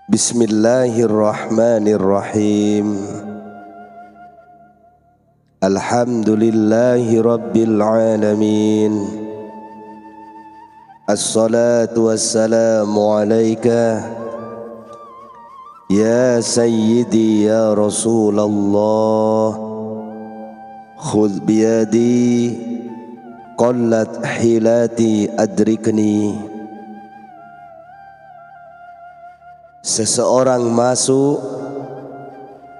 Bismillahirrahmanirrahim. Alhamdulillahi rabbil alamin. Assalatu wassalamu alaika ya sayyidi ya Rasulullah. Khudh biyadi qallat hilati adrikni. Seseorang masuk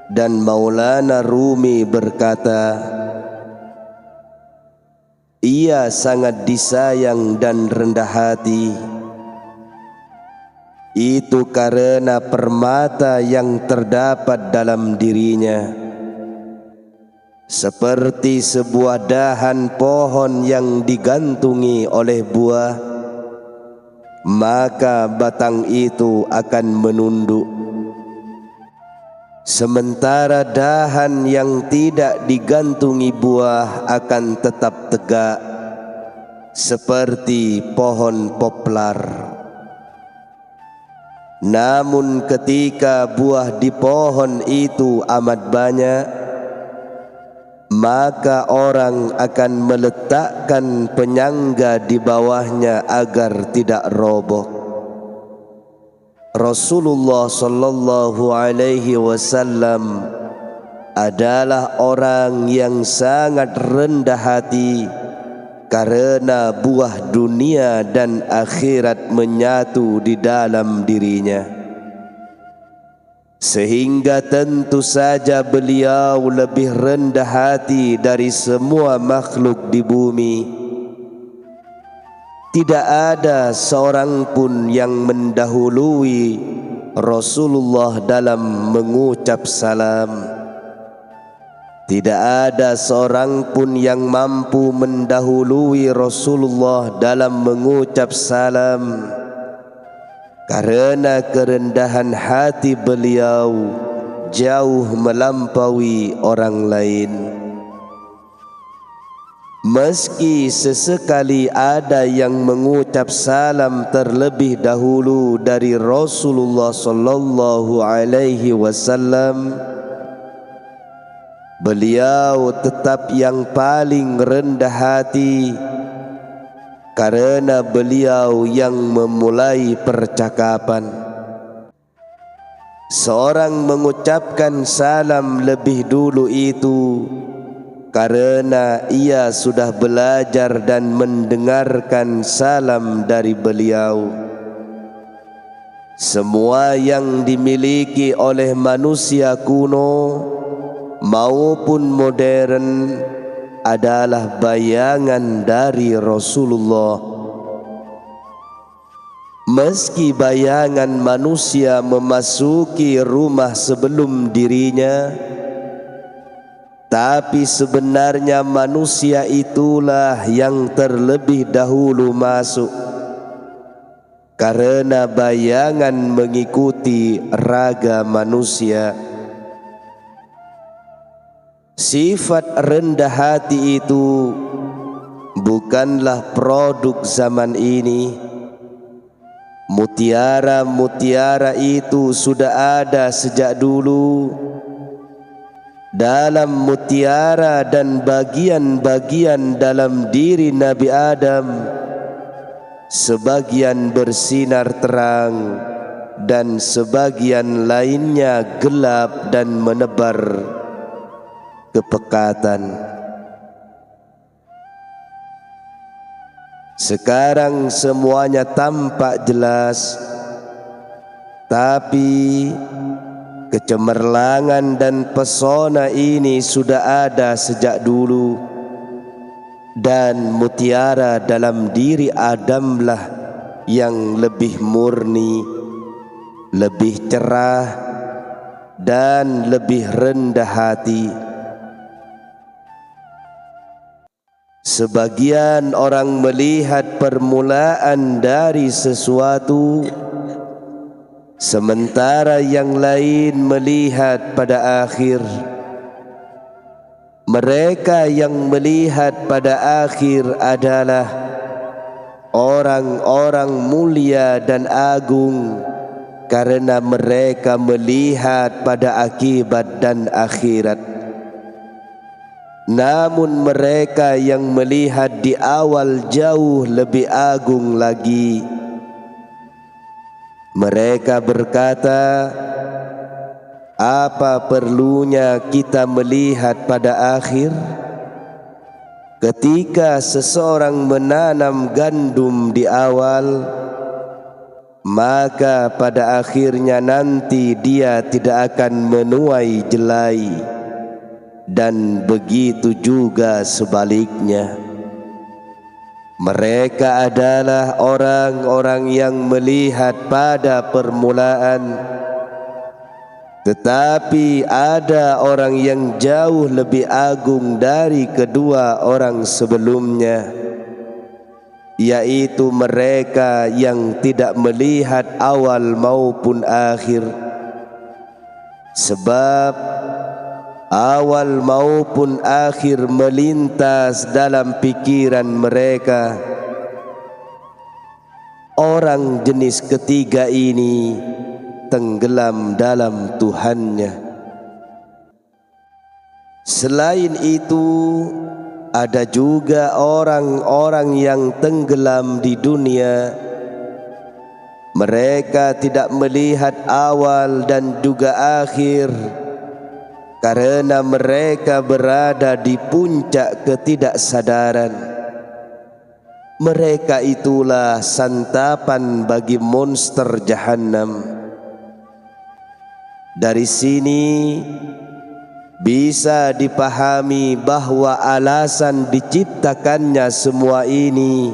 dan Maulana Rumi berkata, ia sangat disayang dan rendah hati. Itu karena permata yang terdapat dalam dirinya, seperti sebuah dahan pohon yang digantungi oleh buah, maka batang itu akan menunduk. Sementara dahan yang tidak digantungi buah akan tetap tegak, seperti pohon poplar. Namun ketika buah di pohon itu amat banyak, maka orang akan meletakkan penyangga di bawahnya agar tidak roboh. Rasulullah sallallahu alaihi wasallam adalah orang yang sangat rendah hati karena buah dunia dan akhirat menyatu di dalam dirinya. Sehingga tentu saja beliau lebih rendah hati dari semua makhluk di bumi. Tidak ada seorang pun yang mendahului Rasulullah dalam mengucap salam. Tidak ada seorang pun yang mampu mendahului Rasulullah dalam mengucap salam, karena kerendahan hati beliau jauh melampaui orang lain. Meski sesekali ada yang mengucap salam terlebih dahulu dari Rasulullah sallallahu alaihi wasallam, beliau tetap yang paling rendah hati, karena beliau yang memulai percakapan. Seorang mengucapkan salam lebih dulu itu karena ia sudah belajar dan mendengarkan salam dari beliau. Semua yang dimiliki oleh manusia kuno maupun modern adalah bayangan dari Rasulullah. Meski bayangan manusia memasuki rumah sebelum dirinya, tapi sebenarnya manusia itulah yang terlebih dahulu masuk, karena bayangan mengikuti raga manusia. Sifat rendah hati itu bukanlah produk zaman ini. Mutiara-mutiara itu sudah ada sejak dulu. Dalam mutiara dan bagian-bagian dalam diri Nabi Adam, sebagian bersinar terang dan sebagian lainnya gelap dan menebar kepekatan. Sekarang semuanya tampak jelas, tapi kecemerlangan dan pesona ini sudah ada sejak dulu. Dan mutiara dalam diri Adamlah yang lebih murni, lebih cerah, dan lebih rendah hati. Sebagian orang melihat permulaan dari sesuatu, sementara yang lain melihat pada akhir. Mereka yang melihat pada akhir adalah orang-orang mulia dan agung karena mereka melihat pada akibat dan akhirat. Namun mereka yang melihat di awal jauh lebih agung lagi. Mereka berkata, apa perlunya kita melihat pada akhir? Ketika seseorang menanam gandum di awal, maka pada akhirnya nanti dia tidak akan menuai jelai, dan begitu juga sebaliknya. Mereka adalah orang-orang yang melihat pada permulaan, tetapi ada orang yang jauh lebih agung dari kedua orang sebelumnya, yaitu mereka yang tidak melihat awal maupun akhir. Sebab awal maupun akhir melintas dalam pikiran mereka. Orang jenis ketiga ini tenggelam dalam Tuhannya. Selain itu, ada juga orang-orang yang tenggelam di dunia. Mereka tidak melihat awal dan juga akhir, karena mereka berada di puncak ketidaksadaran. Mereka itulah santapan bagi monster Jahannam. Dari sini bisa dipahami bahwa alasan diciptakannya semua ini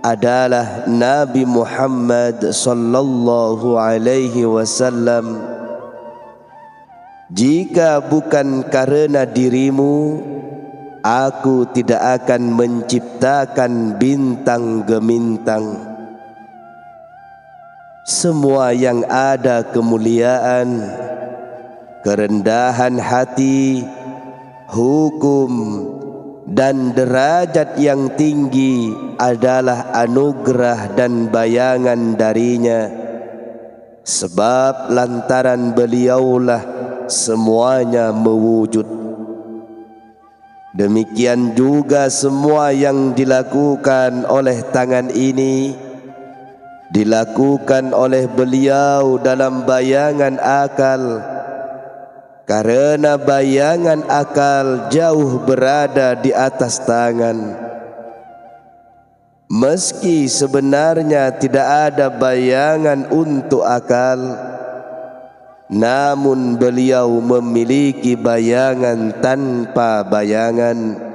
adalah Nabi Muhammad sallallahu alaihi wasallam. Jika bukan karena dirimu, aku tidak akan menciptakan bintang gemintang. Semua yang ada kemuliaan, kerendahan hati, hukum, dan derajat yang tinggi adalah anugerah dan bayangan darinya. Sebab lantaran beliaulah semuanya mewujud. Demikian juga semua yang dilakukan oleh tangan ini dilakukan oleh beliau dalam bayangan akal, karena bayangan akal jauh berada di atas tangan. Meski sebenarnya tidak ada bayangan untuk akal, namun beliau memiliki bayangan tanpa bayangan,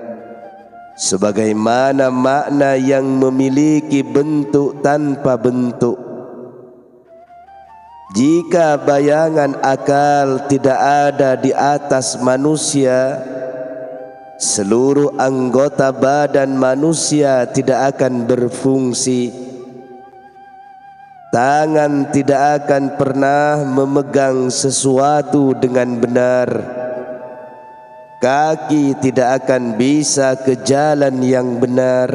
sebagaimana makna yang memiliki bentuk tanpa bentuk. Jika bayangan akal tidak ada di atas manusia, seluruh anggota badan manusia tidak akan berfungsi. Tangan tidak akan pernah memegang sesuatu dengan benar. Kaki tidak akan bisa ke jalan yang benar.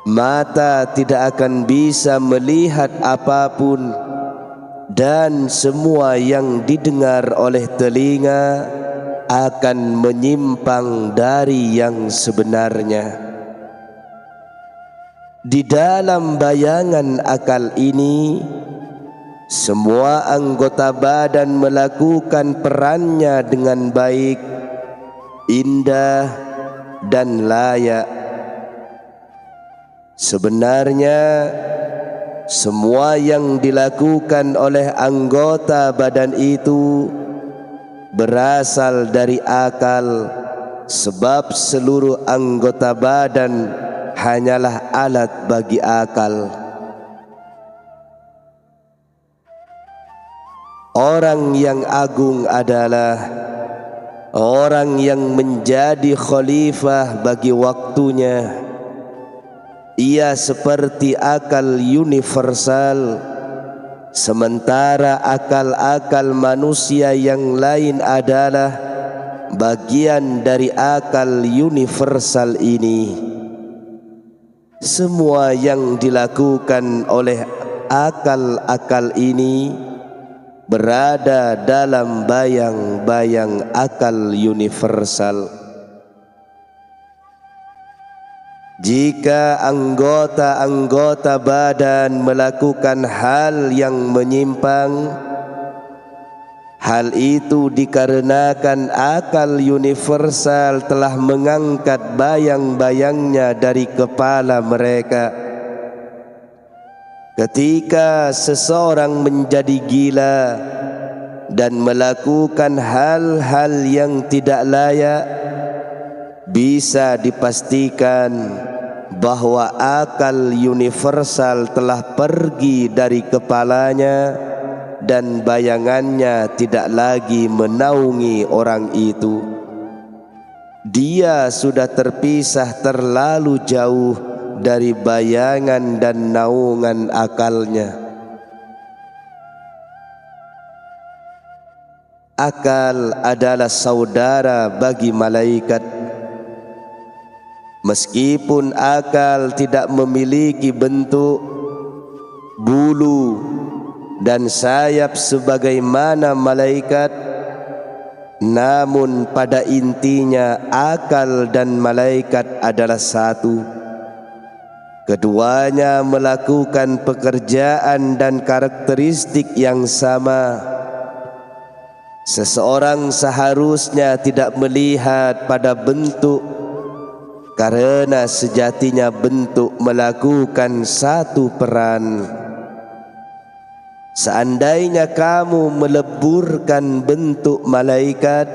Mata tidak akan bisa melihat apapun. Dan semua yang didengar oleh telinga akan menyimpang dari yang sebenarnya. Di dalam bayangan akal ini, semua anggota badan melakukan perannya dengan baik, indah dan layak. Sebenarnya semua yang dilakukan oleh anggota badan itu berasal dari akal, sebab seluruh anggota badan hanyalah alat bagi akal. Orang yang agung adalah orang yang menjadi khalifah bagi waktunya. Ia seperti akal universal, sementara akal-akal manusia yang lain adalah bagian dari akal universal ini. Semua yang dilakukan oleh akal-akal ini berada dalam bayang-bayang akal universal. Jika anggota-anggota badan melakukan hal yang menyimpang, hal itu dikarenakan akal universal telah mengangkat bayang-bayangnya dari kepala mereka. Ketika seseorang menjadi gila dan melakukan hal-hal yang tidak layak, bisa dipastikan bahwa akal universal telah pergi dari kepalanya dan bayangannya tidak lagi menaungi orang itu. Dia sudah terpisah terlalu jauh dari bayangan dan naungan akalnya. Akal adalah saudara bagi malaikat. Meskipun akal tidak memiliki bentuk, bulu, dan sayap sebagaimana malaikat, namun pada intinya akal dan malaikat adalah satu. Keduanya melakukan pekerjaan dan karakteristik yang sama. Seseorang seharusnya tidak melihat pada bentuk, karena sejatinya bentuk melakukan satu peran. Seandainya kamu meleburkan bentuk malaikat,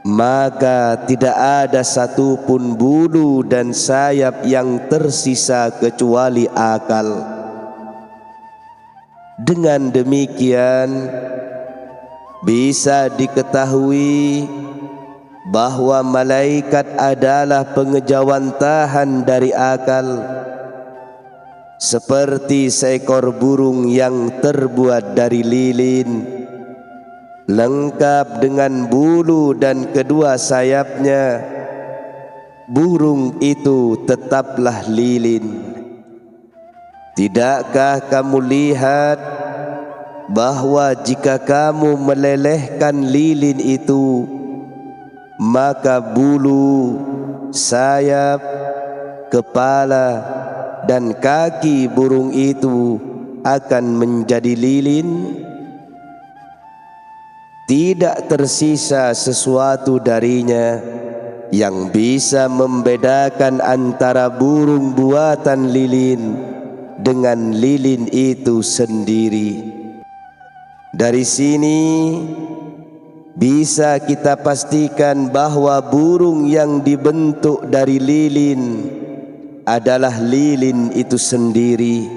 maka tidak ada satupun bulu dan sayap yang tersisa kecuali akal. Dengan demikian, bisa diketahui bahwa malaikat adalah pengejawantahan dari akal, seperti seekor burung yang terbuat dari lilin, lengkap dengan bulu dan kedua sayapnya. Burung itu tetaplah lilin. Tidakkah kamu lihat bahwa jika kamu melelehkan lilin itu, maka bulu, sayap, kepala, dan kaki burung itu akan menjadi lilin? Tidak tersisa sesuatu darinya yang bisa membedakan antara burung buatan lilin dengan lilin itu sendiri. Dari sini bisa kita pastikan bahwa burung yang dibentuk dari lilin adalah lilin itu sendiri.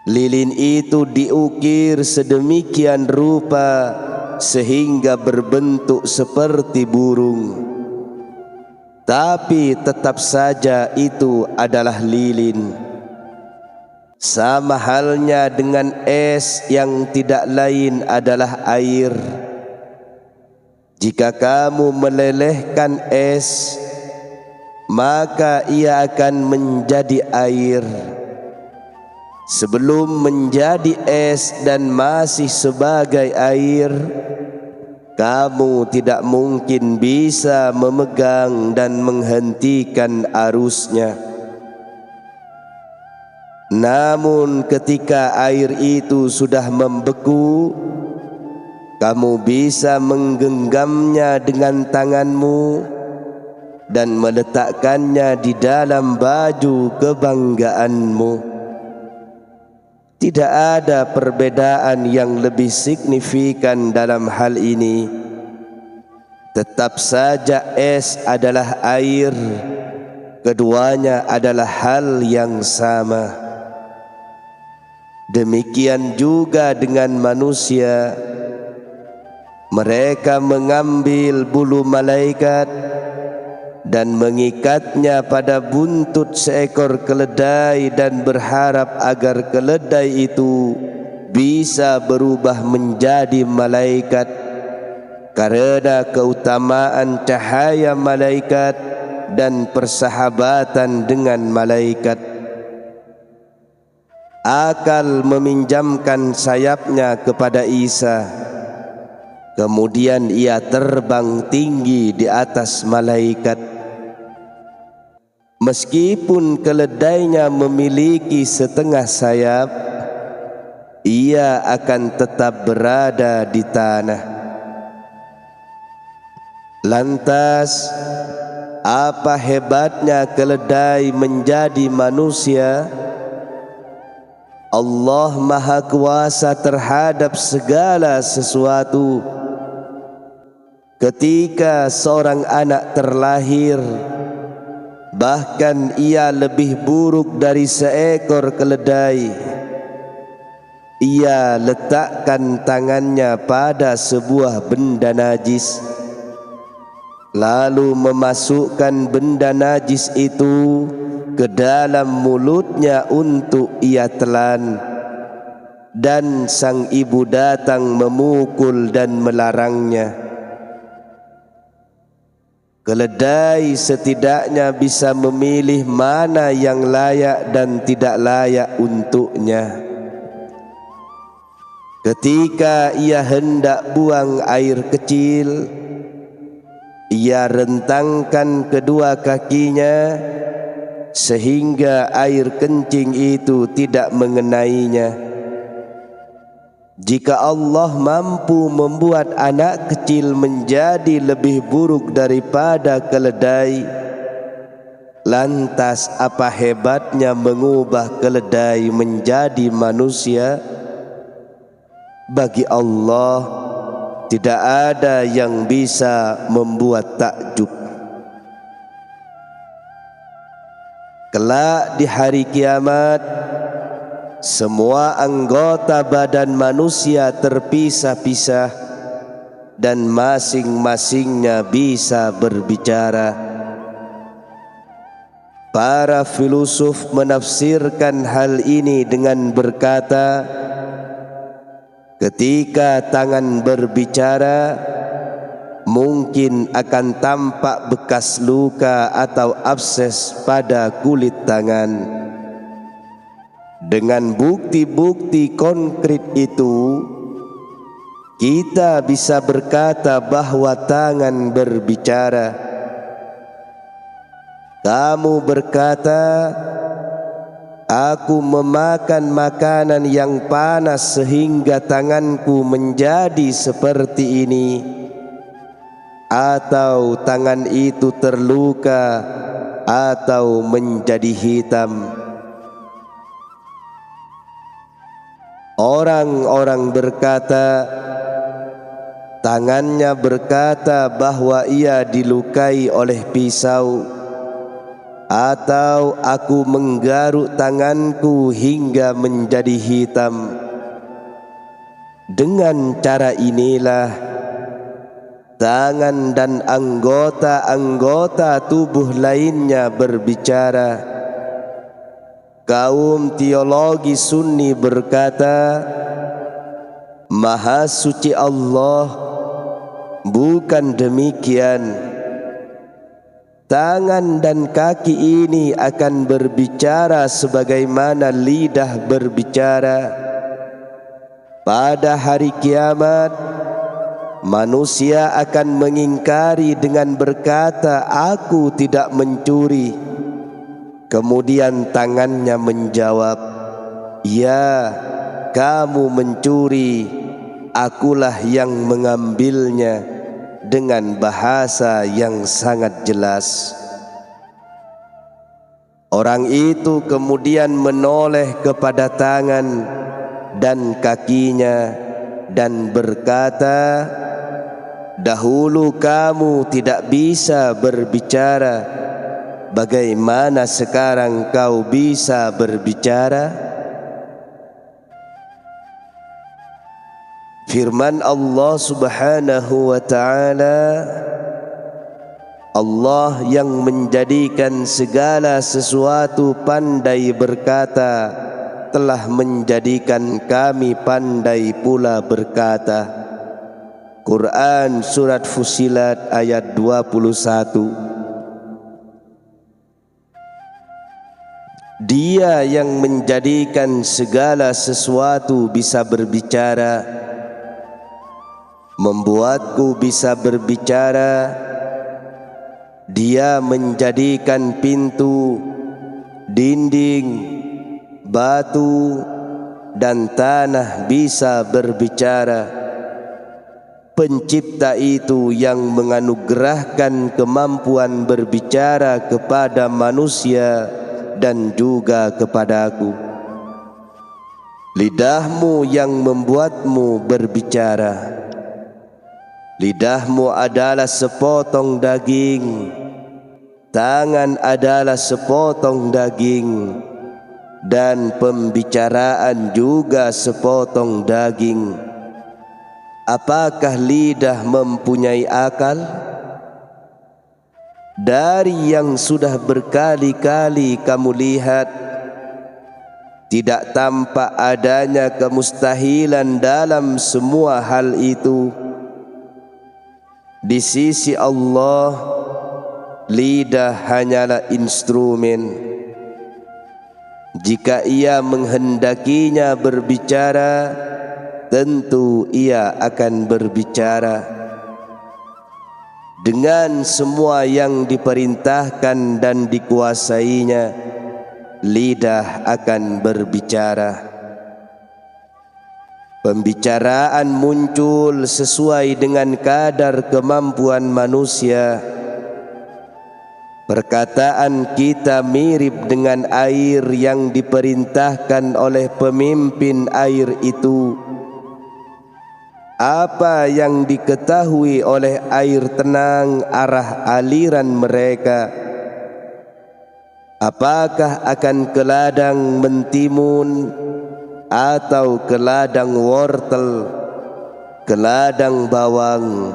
Lilin itu diukir sedemikian rupa sehingga berbentuk seperti burung, tapi tetap saja itu adalah lilin. Sama halnya dengan es yang tidak lain adalah air. Jika kamu melelehkan es, maka ia akan menjadi air. Sebelum menjadi es dan masih sebagai air, kamu tidak mungkin bisa memegang dan menghentikan arusnya. Namun ketika air itu sudah membeku, kamu bisa menggenggamnya dengan tanganmu dan meletakkannya di dalam baju kebanggaanmu. Tidak ada perbedaan yang lebih signifikan dalam hal ini. Tetap saja es adalah air, keduanya adalah hal yang sama. Demikian juga dengan manusia. Mereka mengambil bulu malaikat dan mengikatnya pada buntut seekor keledai dan berharap agar keledai itu bisa berubah menjadi malaikat karena keutamaan cahaya malaikat dan persahabatan dengan malaikat. Akal meminjamkan sayapnya kepada Isa. Kemudian ia terbang tinggi di atas malaikat. Meskipun keledainya memiliki setengah sayap, ia akan tetap berada di tanah. Lantas, apa hebatnya keledai menjadi manusia? Allah Maha Kuasa terhadap segala sesuatu. Ketika seorang anak terlahir, bahkan ia lebih buruk dari seekor keledai. Ia letakkan tangannya pada sebuah benda najis, lalu memasukkan benda najis itu ke dalam mulutnya untuk ia telan, dan sang ibu datang memukul dan melarangnya. Keledai setidaknya bisa memilih mana yang layak dan tidak layak untuknya. Ketika ia hendak buang air kecil, ia rentangkan kedua kakinya sehingga air kencing itu tidak mengenainya. Jika Allah mampu membuat anak kecil menjadi lebih buruk daripada keledai, lantas apa hebatnya mengubah keledai menjadi manusia? Bagi Allah tidak ada yang bisa membuat takjub. Kelak di hari kiamat, semua anggota badan manusia terpisah-pisah dan masing-masingnya bisa berbicara. Para filosof menafsirkan hal ini dengan berkata, ketika tangan berbicara, mungkin akan tampak bekas luka atau abses pada kulit tangan. Dengan bukti-bukti konkret itu, kita bisa berkata bahwa tangan berbicara. Kamu berkata, aku memakan makanan yang panas sehingga tanganku menjadi seperti ini, atau tangan itu terluka atau menjadi hitam. Orang-orang berkata, tangannya berkata bahwa ia dilukai oleh pisau, atau aku menggaruk tanganku hingga menjadi hitam. Dengan cara inilah tangan dan anggota-anggota tubuh lainnya berbicara. Kaum teologi Sunni berkata, Maha suci Allah, bukan demikian. Tangan dan kaki ini akan berbicara sebagaimana lidah berbicara. Pada hari kiamat, manusia akan mengingkari dengan berkata, aku tidak mencuri. Kemudian tangannya menjawab, ya, kamu mencuri, akulah yang mengambilnya, dengan bahasa yang sangat jelas. Orang itu kemudian menoleh kepada tangan dan kakinya dan berkata, dahulu kamu tidak bisa berbicara, bagaimana sekarang kau bisa berbicara? Firman Allah Subhanahu wa ta'ala, Allah yang menjadikan segala sesuatu pandai berkata, telah menjadikan kami pandai pula berkata. Quran Surat Fussilat ayat 21. Dia yang menjadikan segala sesuatu bisa berbicara, membuatku bisa berbicara. Dia menjadikan pintu, dinding, batu, dan tanah bisa berbicara. Pencipta itu yang menganugerahkan kemampuan berbicara kepada manusia dan juga kepadaku. Lidahmu yang membuatmu berbicara. Lidahmu adalah sepotong daging, tangan adalah sepotong daging, dan pembicaraan juga sepotong daging. Apakah lidah mempunyai akal? Dari yang sudah berkali-kali kamu lihat, tidak tampak adanya kemustahilan dalam semua hal itu. Di sisi Allah, lidah hanyalah instrumen. Jika ia menghendakinya berbicara, tentu ia akan berbicara. Dengan semua yang diperintahkan dan dikuasainya, lidah akan berbicara. Pembicaraan muncul sesuai dengan kadar kemampuan manusia. Perkataan kita mirip dengan air yang diperintahkan oleh pemimpin air itu. Apa yang diketahui oleh air tenang arah aliran mereka? Apakah akan ke ladang mentimun atau ke ladang wortel, ke ladang bawang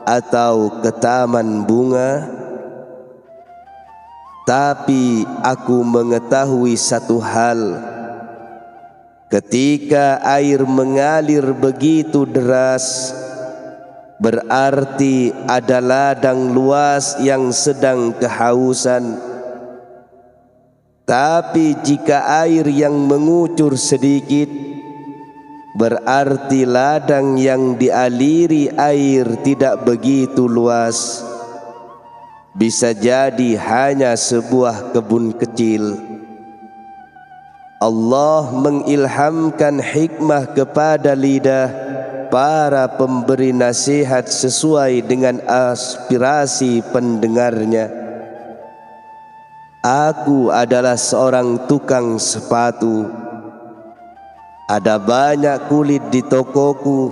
atau ke taman bunga? Tapi aku mengetahui satu hal. Ketika air mengalir begitu deras, berarti ada ladang luas yang sedang kehausan. Tapi jika air yang mengucur sedikit, berarti ladang yang dialiri air tidak begitu luas. Bisa jadi hanya sebuah kebun kecil. Allah mengilhamkan hikmah kepada lidah para pemberi nasihat sesuai dengan aspirasi pendengarnya. Aku adalah seorang tukang sepatu. Ada banyak kulit di tokoku,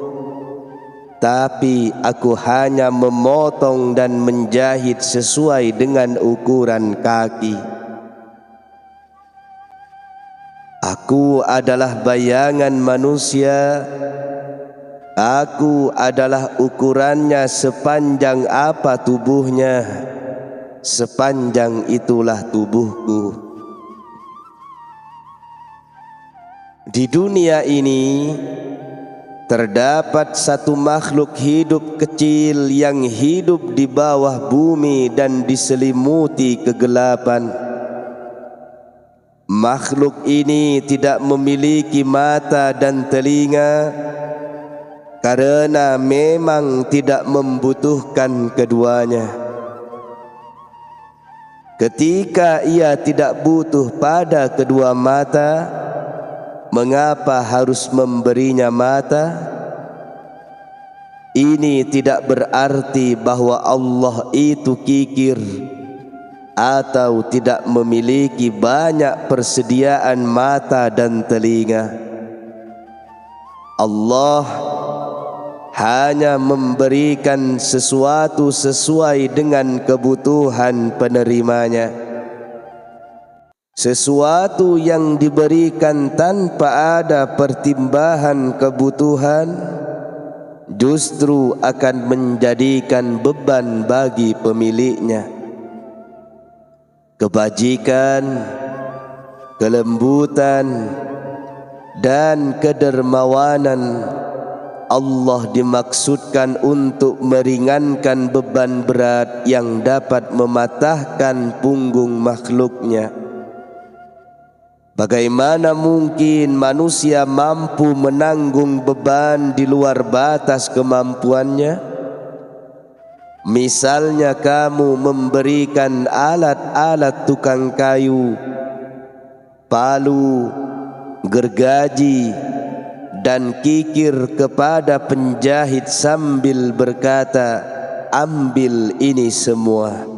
tapi aku hanya memotong dan menjahit sesuai dengan ukuran kaki. Aku adalah bayangan manusia. Aku adalah ukurannya sepanjang apa tubuhnya, sepanjang itulah tubuhku. Di dunia ini terdapat satu makhluk hidup kecil yang hidup di bawah bumi dan diselimuti kegelapan. Makhluk ini tidak memiliki mata dan telinga karena memang tidak membutuhkan keduanya. Ketika ia tidak butuh pada kedua mata, mengapa harus memberinya mata? Ini tidak berarti bahwa Allah itu kikir atau tidak memiliki banyak persediaan mata dan telinga. Allah hanya memberikan sesuatu sesuai dengan kebutuhan penerimanya. Sesuatu yang diberikan tanpa ada pertimbangan kebutuhan justru akan menjadikan beban bagi pemiliknya. Kebajikan, kelembutan, dan kedermawanan Allah dimaksudkan untuk meringankan beban berat yang dapat mematahkan punggung makhluknya. Bagaimana mungkin manusia mampu menanggung beban di luar batas kemampuannya? Misalnya kamu memberikan alat-alat tukang kayu, palu, gergaji, dan kikir kepada penjahit sambil berkata, ambil ini semua.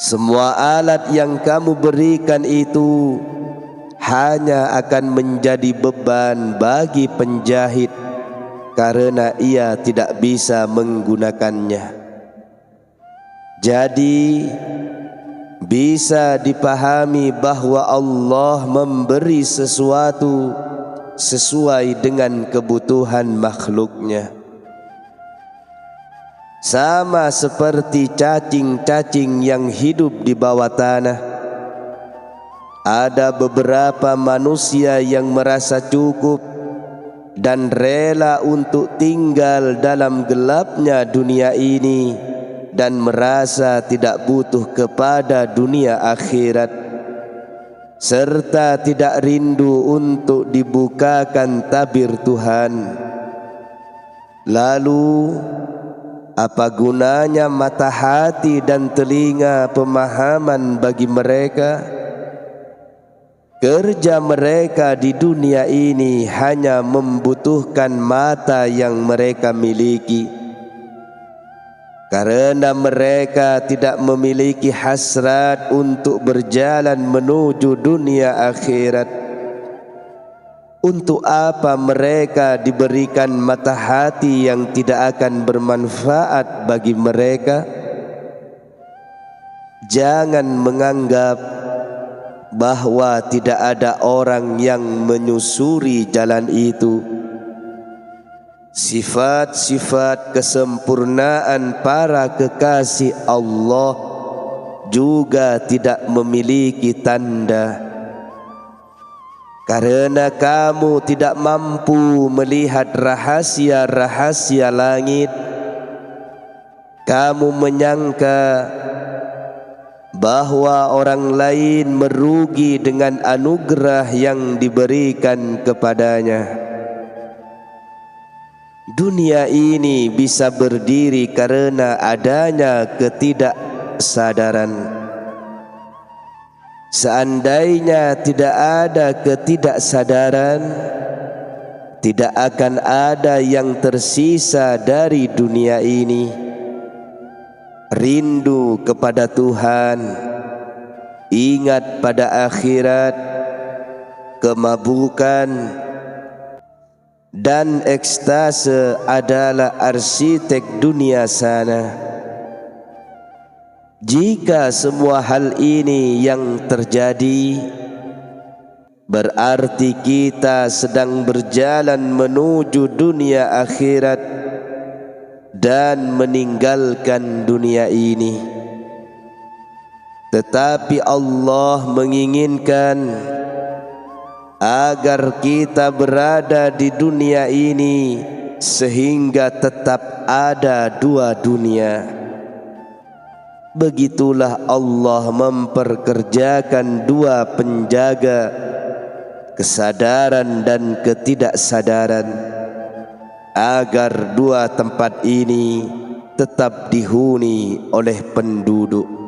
Semua alat yang kamu berikan itu hanya akan menjadi beban bagi penjahit karena ia tidak bisa menggunakannya. Jadi bisa dipahami bahwa Allah memberi sesuatu sesuai dengan kebutuhan makhluknya. Sama seperti cacing-cacing yang hidup di bawah tanah. Ada beberapa manusia yang merasa cukup dan rela untuk tinggal dalam gelapnya dunia ini dan merasa tidak butuh kepada dunia akhirat, serta tidak rindu untuk dibukakan tabir Tuhan. Lalu apa gunanya mata hati dan telinga pemahaman bagi mereka? Kerja mereka di dunia ini hanya membutuhkan mata yang mereka miliki, karena mereka tidak memiliki hasrat untuk berjalan menuju dunia akhirat. Untuk apa mereka diberikan mata hati yang tidak akan bermanfaat bagi mereka? Jangan menganggap bahwa tidak ada orang yang menyusuri jalan itu. Sifat-sifat kesempurnaan para kekasih Allah juga tidak memiliki tanda, karena kamu tidak mampu melihat rahasia-rahasia langit. Kamu menyangka bahwa orang lain merugi dengan anugerah yang diberikan kepadanya. Dunia ini bisa berdiri karena adanya ketidaksadaran. Seandainya tidak ada ketidaksadaran, tidak akan ada yang tersisa dari dunia ini. Rindu kepada Tuhan, ingat pada akhirat, kemabukan dan ekstase adalah arsitek dunia sana. Jika semua hal ini yang terjadi, berarti kita sedang berjalan menuju dunia akhirat dan meninggalkan dunia ini. Tetapi Allah menginginkan agar kita berada di dunia ini sehingga tetap ada dua dunia. Begitulah Allah memperkerjakan dua penjaga kesadaran dan ketidaksadaran, agar dua tempat ini tetap dihuni oleh penduduk.